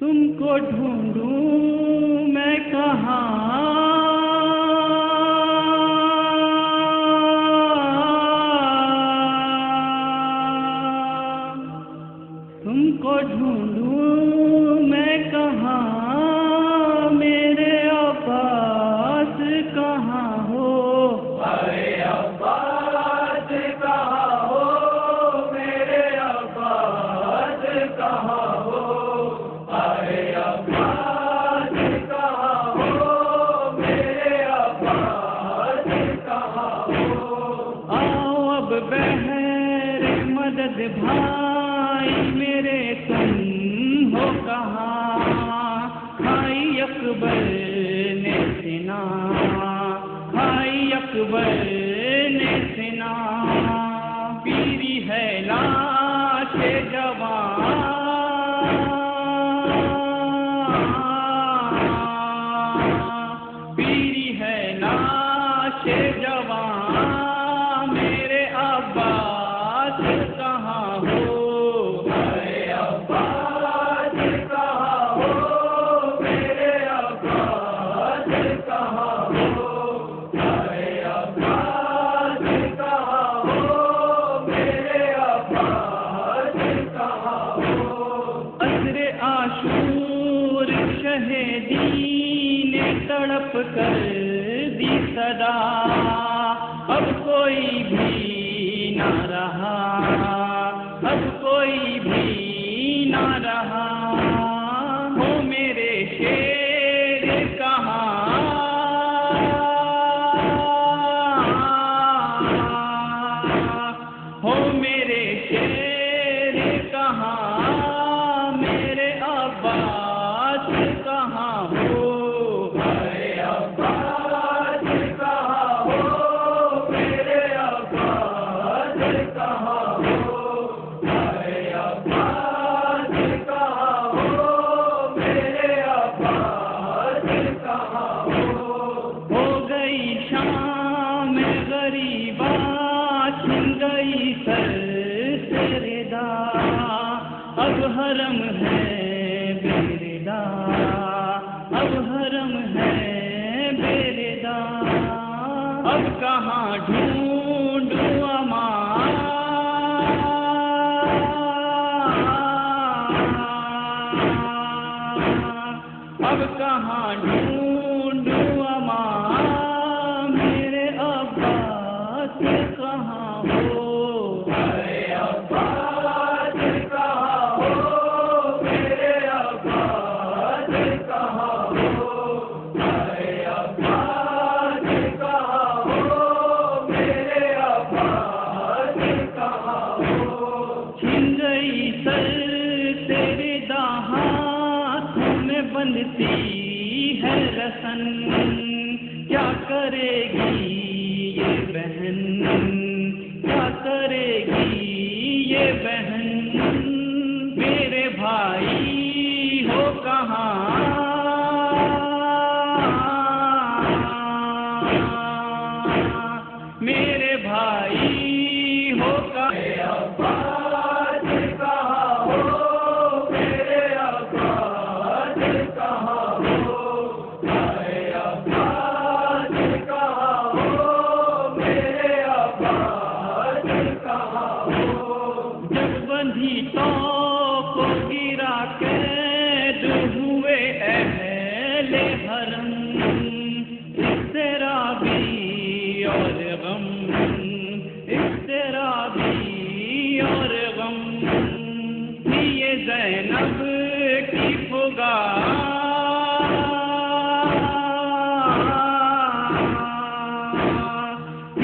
तुमको ढूंढूं मैं कहाँ, तुमको ढूंढूं मैं कहाँ, मेरे अब्बास कहाँ हो। अरे अब्बास कहाँ हो, मेरे अब्बास कहाँ हो। अरे अब्बास कहाँ हो, मेरे अब्बास कहाँ हो। आओ अब बहर मदद भाई मेरे, तुम हो कहाँ। खाई अकबर ने सिना, खाई अकबर ने सिना, पीरी है लाश जवान, पीरी है लाश जवान, मेरे अब्बास कहाँ हो। अरे अब्बास कहाँ हो, मेरे अब्बास कहाँ हो। अरे अब्बास कहाँ हो, मेरे अब्बास कहाँ हो। असरे आशूर शहीदी ने तड़प कर दी सदा, अब कोई भी ना रहा, अब कोई भी ना रहा। हो मेरे शेर कहाँ, हो मेरे शेर कहाँ, मेरे अब्बास कहाँ हो। अरे अब्बास कहाँ हो, मेरे अब्बास कहाँ हो। अरे अब्बास कहाँ हो, मेरे अब्बास कहाँ हो। गई शाम गरीबा, छिन गई सर से रिदा, अब हरम है बेरिदा, अब हरम है बेरिदा। अब कहाँ ढूंढूं अमान, अब कहाँ ढूंढूं अमान, मेरे अब्बास कहाँ हो। अरे अब्बास कहाँ हो, मेरे अब्बास कहाँ हो। अरे अब्बास कहाँ हो, मेरे अब्बास कहाँ हो। छिन गई सर तेरे हाथों में बनती है रसन, क्या करेगी ये बहन, क्या करेगी ये बहन। मेरे भाई हो कहाँ, मेरे भाई हो कहाँ। अरे अब्बास कहाँ हो, मेरे अब्बास कहाँ हो। अरे अब्बास कहाँ हो, मेरे अब्बास कहाँ हो। जब बंधी तो को गिरा कैद हुए अहले हरम, तेरा भी और गम, तेरा भी और गम। ये ज़ैनब की पुकार,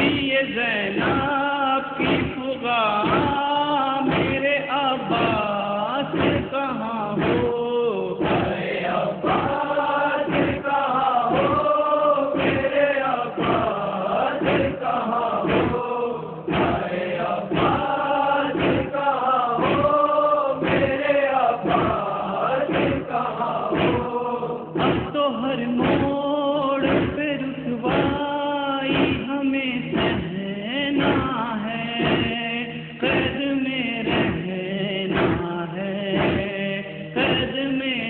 ये ज़ैनब की पुकार, मेरे अब्बास कहाँ हो। अरे अब्बास कहाँ हो, मेरे अब्बास कहाँ हो। अरे अब्बास कहाँ हो, मेरे अब्बास कहाँ हो। अब तो हर मोड़ पे रुसवाई हमें सहना है, कैद में रहना है, कैद में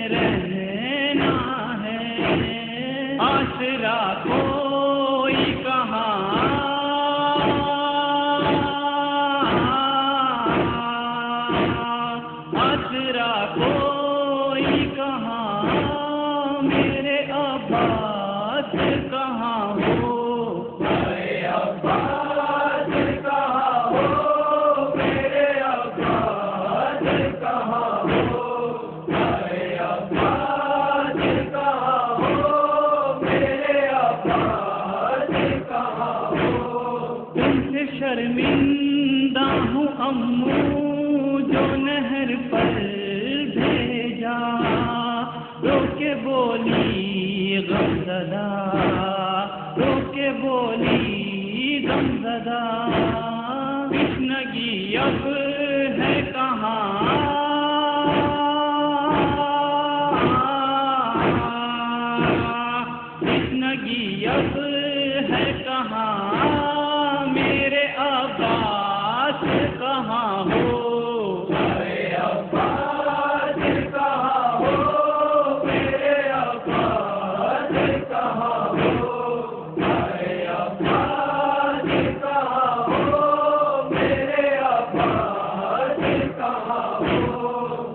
शर्मिंदा हूँ अम्मू जो नहर पर भेजा, रोके बोली गमज़दा, रोके बोली गमज़दा। तृष्णगी अब है कहाँ, तृष्णगी अब है कहाँ, मेरे अब्बास कहाँ हो। अरे अब्बास कहाँ हो, मेरे अब्बास कहाँ हो। अरे अब्बास कहाँ हो, मेरे अब्बास कहाँ हो।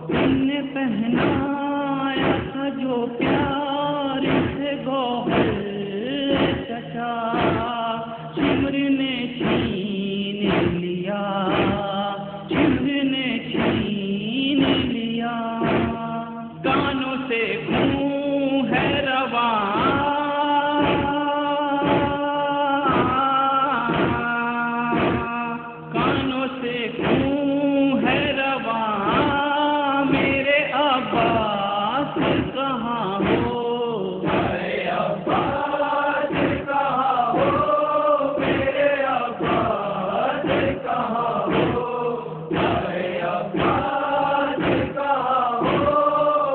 तुमने पहनाया था जो प्यार से गौहर चचा, शिमर ने छीन लिया, शिमर ने छीन लिया। कानों से खून है रवां, कानों से खून है रवां, मेरे अब्बास कहाँ हो। अरे अब्बास कहाँ हो, मेरे अब्बास कहाँ हो। अरे अब्बास कहाँ हो,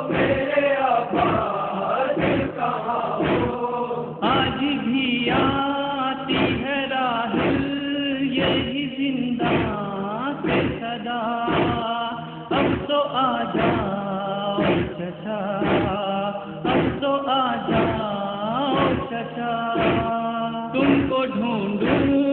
मेरे अब्बास कहाँ हो। आज भी आती है राहिल यही जिंदा से सदा, अब तो आ जाओ चचा, अब तो आ जाओ चचा। तुमको ढूंढूं